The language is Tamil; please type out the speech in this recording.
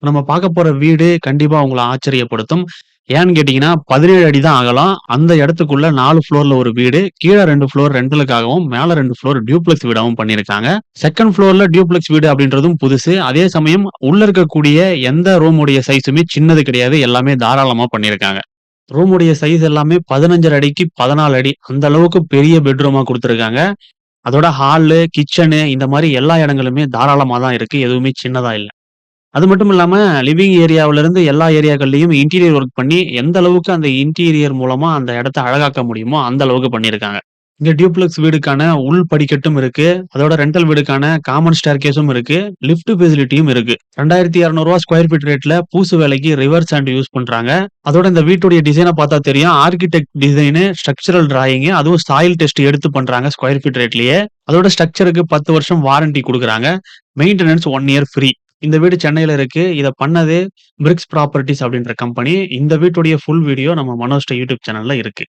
நம்ம பார்க்க போற வீடு கண்டிப்பா உங்கள ஆச்சரியப்படுத்தும். ஏன்னு கேட்டீங்கன்னா, 17 அடி தான் அகலம். அந்த இடத்துக்குள்ள 4 ஃப்ளோர்ல ஒரு வீடு. கீழ 2 ஃப்ளோர் ரெண்டலுக்காகவும், மேல 2 ஃப்ளோர் டியூப்ளெக்ஸ் வீடாவும் பண்ணியிருக்காங்க. 2ண்ட் ஃப்ளோர்ல டியூப்ளெக்ஸ் வீடு அப்படின்றதும் புதுசு. அதே சமயம் உள்ள இருக்கக்கூடிய எந்த ரூமுடைய சைஸுமே சின்னது கிடையாது. எல்லாமே தாராளமா பண்ணியிருக்காங்க. ரூமுடைய சைஸ் எல்லாமே 15 1/2 அடிக்கு 14 அடி. அந்த அளவுக்கு பெரிய பெட்ரூமா குடுத்துருக்காங்க. அதோட ஹாலு, கிச்சனு இந்த மாரி எல்லா இடங்களுமே தாராளமா தான் இருக்கு. எதுவுமே சின்னதா இல்ல. அது மட்டும் இல்லாம லிவிங் ஏரியாவுலருந்து எல்லா ஏரியாக்கள்லயும் இன்டீரியர் ஒர்க் பண்ணி, எந்த அளவுக்கு அந்த இன்டீரியர் மூலமா அந்த இடத்த அழகாக்க முடியுமோ, அந்த அளவுக்கு பண்ணியிருக்காங்க. இங்க டியூப்ளெக்ஸ் வீடுக்கான உள் படிக்கட்டும் இருக்கு. அதோட ரெண்டல் வீடுக்கான காமன் ஸ்டேர்கேஸும் இருக்கு. லிஃப்ட் ஃபெசிலிட்டியும் இருக்கு. ரூ. 2200 ஸ்கொயர் ஃபீட் ரேட்ல பூசு வேலைக்கு ரிவர் சாண்ட் யூஸ் பண்றாங்க. அதோட இந்த வீட்டுடைய டிசைன பார்த்தா தெரியும். ஆர்க்கிடெக்ட் டிசைனு, ஸ்ட்ரக்சரல் டிராயிங் அதுவும் சாயில் டெஸ்ட் எடுத்து பண்றாங்க ஸ்கொயர் ஃபீட் ரேட்லயே. அதோட ஸ்ட்ரக்சருக்கு 10 வருஷம் வாரண்டி குடுக்குறாங்க. Maintenance 1 year free. இந்த வீடு சென்னையில இருக்கு. இத பண்ணது பிரிக்ஸ் ப்ராப்பர்ட்டீஸ் அப்படின்ற கம்பெனி. இந்த வீட்டுடைய ஃபுல் வீடியோ நம்ம மனோஸ்ட யூடியூப் சேனல்ல இருக்கு.